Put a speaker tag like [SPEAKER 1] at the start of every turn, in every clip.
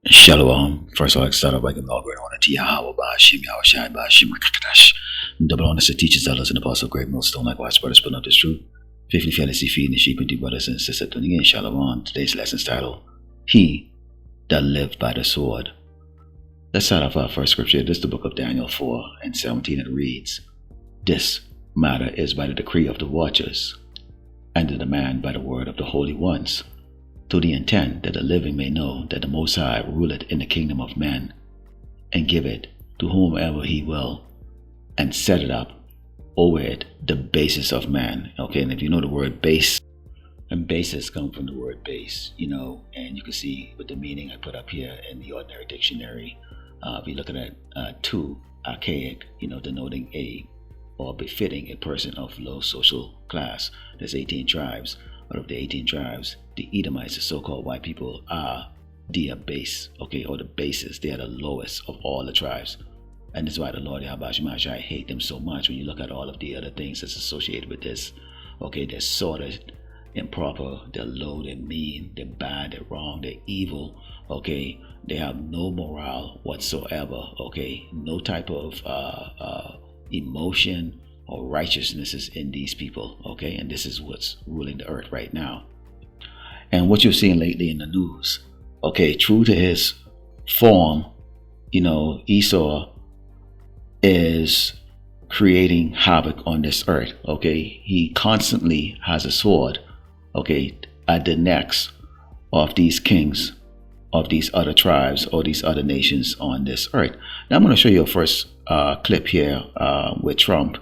[SPEAKER 1] Shalom. First of all, I start off by giving all great honor to Yahweh, Ba'ashim, Yahushai, Ba'ashim, Rakatash. Double honor to teachers, elders, and apostles of great millstone, likewise, brothers, putting up this truth. Faithfully, fearlessly feeding the sheep and deep brothers and sisters. Tuning in, Shalom. Today's lesson's title, He That Lived by the Sword. Let's start off our first scripture. This is the book of Daniel 4:17. It reads, This matter is by the decree of the watchers, and the demand by the word of the holy ones, to the intent that the living may know that the Most High ruleth in the kingdom of men, and give it to whomever he will, and set it up over it the basis of man. Okay, and if you know the word base, and basis come from the word base, and you can see with the meaning I put up here in the ordinary dictionary. If you look at that, to archaic, denoting a or befitting a person of low social class. There's 18 tribes. Out of the 18 tribes, the Edomites, the so-called white people, are the base, or the basis. They are the lowest of all the tribes. And that's why the Lord Yahweh Shai hate them so much. When you look at all of the other things that's associated with this, they're sordid, improper, they're low, they're mean, they're bad, they're wrong, they're evil, they have no morale whatsoever, no type of emotion or righteousness is in these people, and this is what's ruling the earth right now. And what you're seeing lately in the news, true to his form, Esau is creating havoc on this earth, he constantly has a sword, at the necks of these kings of these other tribes or these other nations on this earth. Now I'm going to show you a first clip here with Trump,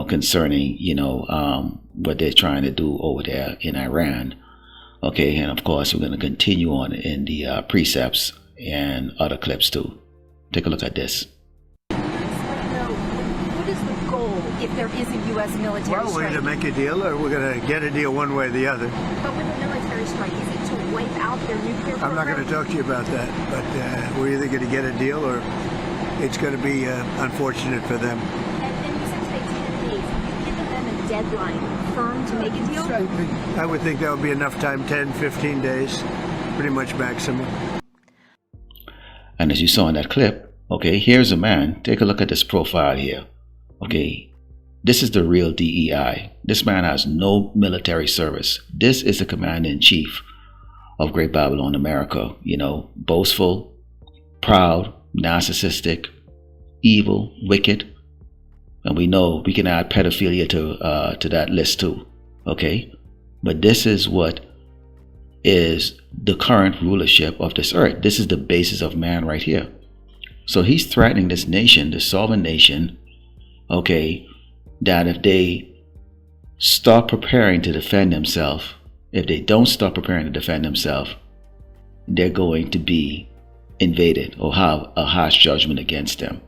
[SPEAKER 1] concerning, what they're trying to do over there in Iran. And of course, we're going to continue on in the precepts and other clips too. Take a look at this.
[SPEAKER 2] What is the goal if there is a U.S. military strike?
[SPEAKER 3] Well, we're going to make a deal, or we're going to get a deal one way or the other.
[SPEAKER 2] But with a military strike, is it to wipe out their nuclear program?
[SPEAKER 3] I'm not going to talk to you about that, but we're either going to get a deal or it's going to be unfortunate for them.
[SPEAKER 2] And you said today 10 days. Have you given them a deadline firm to make a deal?
[SPEAKER 3] I would think that would be enough time, 10, 15 days, pretty much maximum.
[SPEAKER 1] And as you saw in that clip, here's a man. Take a look at this profile here. This is the real DEI. This man has no military service. This is the commander-in-chief of Great Babylon, America. Boastful, proud, narcissistic, evil, wicked. And we know we can add pedophilia to that list too. But this is what is the current rulership of this earth. This is the basis of man right here. So he's threatening this nation, the sovereign nation, that if they stop preparing to defend themselves, if they don't stop preparing to defend themselves, they're going to be invaded or have a harsh judgment against them.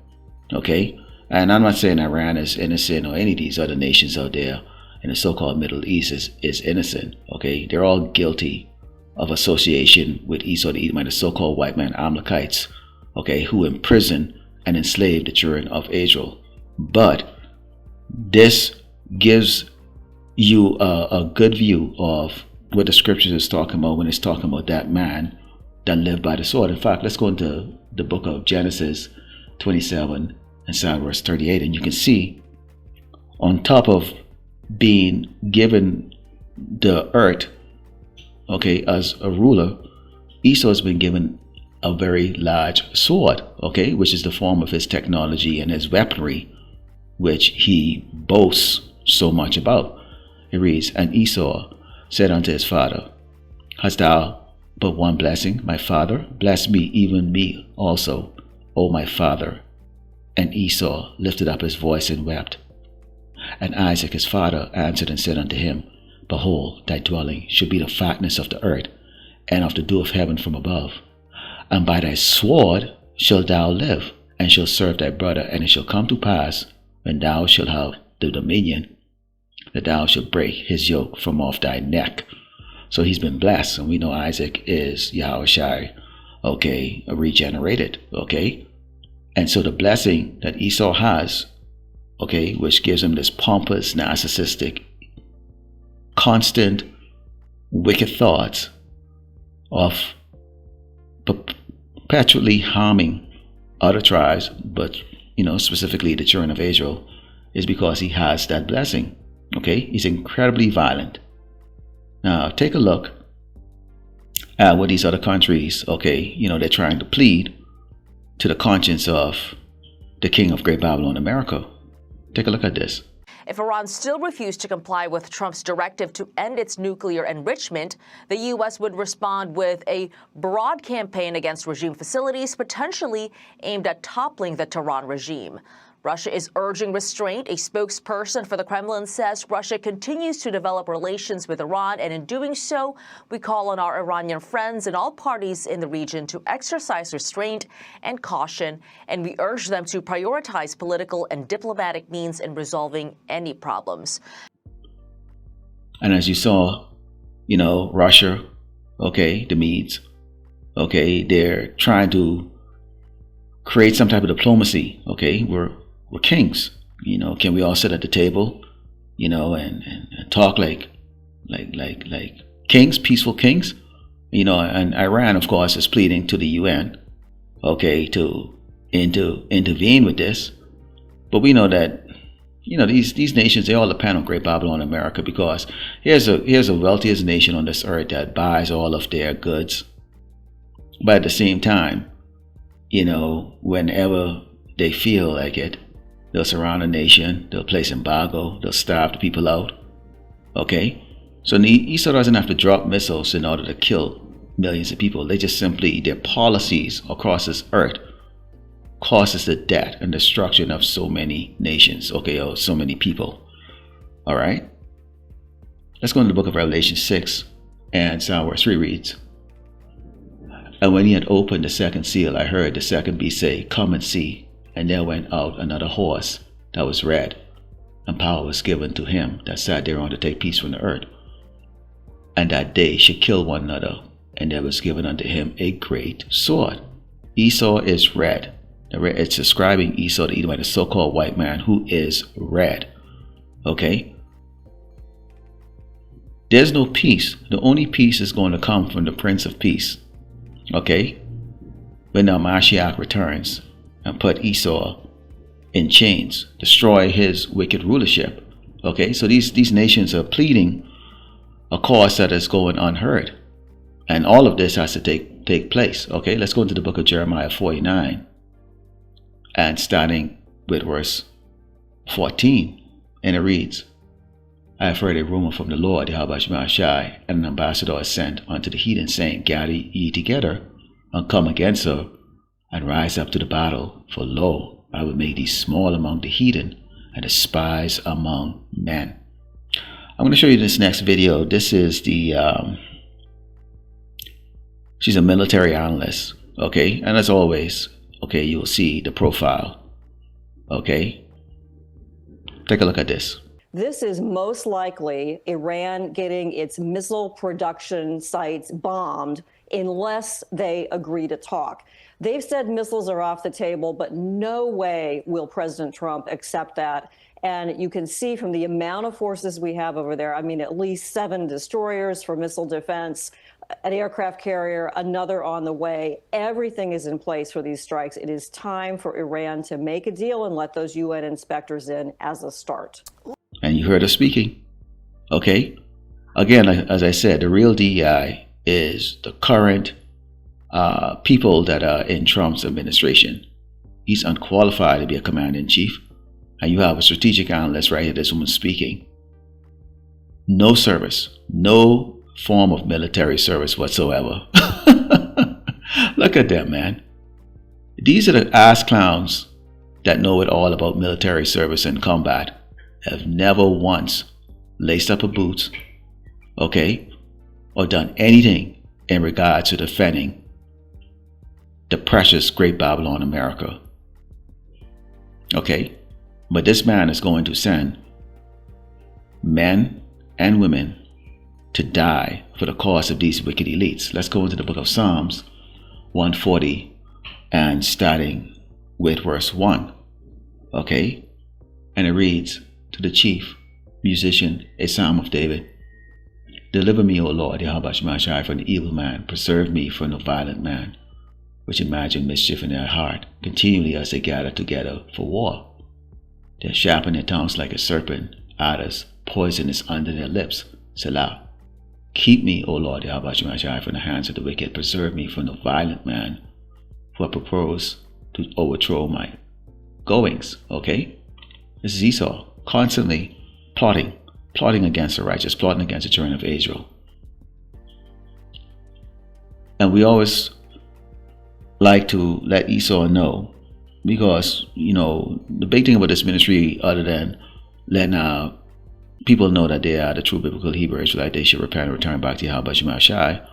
[SPEAKER 1] And I'm not saying Iran is innocent or any of these other nations out there in the so-called Middle East is innocent. They're all guilty of association with Esau the Edomite, the so-called white man Amalekites, who imprisoned and enslaved the children of Israel. But this gives you a good view of what the scriptures is talking about when it's talking about that man that lived by the sword. In fact, let's go into the book of Genesis 27 and start verse 38, and you can see on top of being given the earth, as a ruler, Esau has been given a very large sword, which is the form of his technology and his weaponry, which he boasts so much about. It reads, And Esau said unto his father, Hast thou but one blessing, my father? Bless me, even me also, O my father. And Esau lifted up his voice and wept. And Isaac his father answered and said unto him, Behold, thy dwelling should be the fatness of the earth, and of the dew of heaven from above. And by thy sword shalt thou live, and shalt serve thy brother. And it shall come to pass, when thou shalt have the dominion, that thou shalt break his yoke from off thy neck. So he's been blessed, and we know Isaac is Yahushai, regenerated, And so the blessing that Esau has, which gives him this pompous, narcissistic, constant, wicked thoughts of perpetually harming other tribes, but specifically the children of Israel, is because he has that blessing. Okay, he's incredibly violent. Now take a look at what these other countries, they're trying to plead to the conscience of the king of Great Babylon, America. Take a look at this.
[SPEAKER 4] If Iran still refused to comply with Trump's directive to end its nuclear enrichment, the U.S. would respond with a broad campaign against regime facilities, potentially aimed at toppling the Tehran regime. Russia is urging restraint. A spokesperson for the Kremlin says Russia continues to develop relations with Iran, and in doing so, we call on our Iranian friends and all parties in the region to exercise restraint and caution, and we urge them to prioritize political and diplomatic means in resolving any problems.
[SPEAKER 1] And as you saw, Russia, the Medes, they're trying to create some type of diplomacy. We're kings, can we all sit at the table, and talk like kings, peaceful kings, and Iran, of course, is pleading to the UN, to intervene with this. But we know that, these nations, they all depend on Great Babylon, America, because here's the wealthiest nation on this earth that buys all of their goods. But at the same time, whenever they feel like it, they'll surround a nation, they'll place embargo, they'll starve the people out. So Esau doesn't have to drop missiles in order to kill millions of people. They just simply, their policies across this earth causes the death and destruction of so many nations, or so many people. All right. Let's go into the book of Revelation 6, and verse 3 reads, "And when he had opened the second seal, I heard the second beast say, 'Come and see.' And there went out another horse that was red, and power was given to him that sat thereon to take peace from the earth, and that they should kill one another. And there was given unto him a great sword." Esau is red. It's describing Esau, the Edomite, a so-called white man who is red. There's no peace. The only peace is going to come from the Prince of Peace. When now Mashiach returns and put Esau in chains, destroy his wicked rulership. So these nations are pleading a cause that is going unheard, and all of this has to take place. Let's go into the book of Jeremiah 49, and starting with verse 14, and it reads, "I have heard a rumor from the Lord, Yahweh Shai, and an ambassador is sent unto the heathen, saying, Gather ye together, and come against her, and rise up to the battle. For lo, I will make thee small among the heathen, and a spies among men." I'm going to show you this next video. This is she's a military analyst, and as always, you'll see the profile. Take a look at this.
[SPEAKER 5] This is most likely Iran getting its missile production sites bombed unless they agree to talk. They've said missiles are off the table, but no way will President Trump accept that. And you can see from the amount of forces we have over there, at least 7 destroyers for missile defense, an aircraft carrier, another on the way. Everything is in place for these strikes. It is time for Iran to make a deal and let those UN inspectors in as a start.
[SPEAKER 1] And you heard her speaking. Again, as I said, the real DEI is the current people that are in Trump's administration. He's unqualified to be a commander-in-chief. And you have a strategic analyst right here, this woman speaking. No service, no form of military service whatsoever. Look at them, man. These are the ass clowns that know it all about military service and combat. Have never once laced up a boots, or done anything in regard to defending the precious Great Babylon, America. But this man is going to send men and women to die for the cause of these wicked elites. Let's go into the book of Psalms 140, and starting with verse 1. And it reads, "To the chief musician, a psalm of David. Deliver me, O Lord, Yahweh Shai, from the evil man. Preserve me from the violent man. which imagine mischief in their heart continually as they gather together for war. They sharpen their tongues like a serpent, others poisonous under their lips. Selah. Keep me, O Lord Yahweh Shemashai, from the hands of the wicked. Preserve me from the violent man who have proposed to overthrow my goings. Okay? This is Esau, constantly plotting against the righteous, plotting against the children of Israel. And we always like to let Esau know, because, the big thing about this ministry, other than letting people know that they are the true biblical Hebrew Israelite, they should repent and return back to Yahweh Shemashai,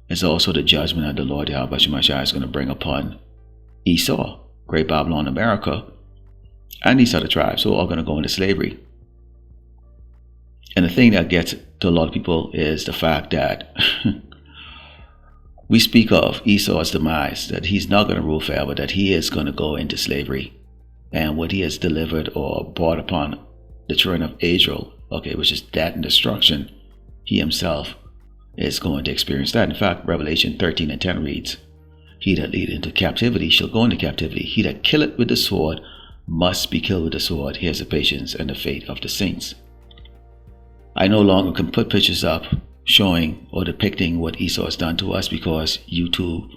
[SPEAKER 1] is also the judgment that the Lord Yahweh Shemashai is going to bring upon Esau, Great Babylon, America, and these other tribes who are all going to go into slavery. And the thing that gets to a lot of people is the fact that we speak of Esau's demise, that he's not going to rule forever, that he is going to go into slavery. And what he has delivered or brought upon the children of Israel, which is death and destruction, he himself is going to experience that. In fact, Revelation 13:10 reads, "He that lead into captivity shall go into captivity. He that killeth with the sword must be killed with the sword. Here's the patience and the fate of the saints." I no longer can put pictures up showing or depicting what Esau has done to us, because YouTube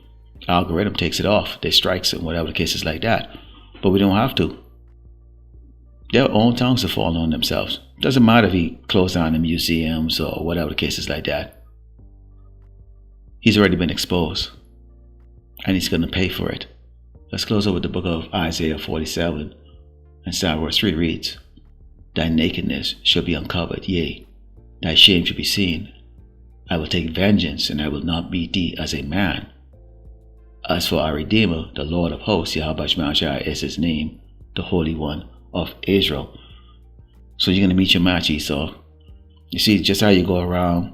[SPEAKER 1] algorithm takes it off. They strikes and whatever the case is like that. But we don't have to. Their own tongues are falling on themselves. Doesn't matter if he closed down the museums or whatever the case is like that. He's already been exposed, and he's going to pay for it. Let's close over the book of Isaiah 47, and start verse 3 reads, "Thy nakedness shall be uncovered, yea, thy shame shall be seen. I will take vengeance, and I will not beat thee as a man. As for our Redeemer, the Lord of hosts, Yahweh Shemashai is his name, the Holy One of Israel." So you're going to meet your match, Esau. You see, just how you go around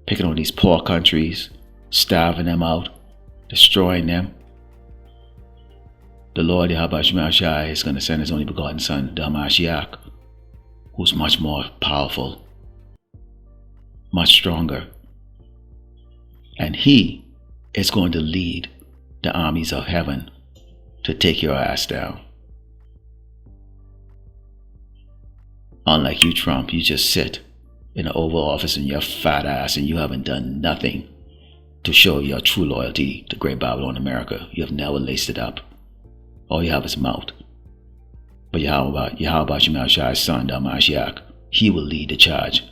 [SPEAKER 1] picking on these poor countries, starving them out, destroying them. The Lord Yahweh Shemashai is going to send his only begotten son, the Mashiach, who's much more powerful, much stronger. And he is going to lead the armies of heaven to take your ass down. Unlike you, Trump, you just sit in the Oval Office in your fat ass and you haven't done nothing to show your true loyalty to Great Babylon, America. You have never laced it up. All you have is mouth. But Yahweh Shemashai's son, the Mashiach, he will lead the charge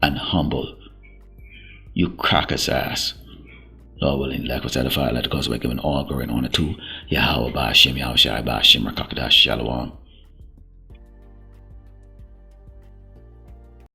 [SPEAKER 1] and humble you cracker's ass. Lord willing, like was edified, let the gospel be given all glory and honor to Yahweh Ba'ashem, Yahweh Shai Ba'ashem, Rakakadash, Shalom.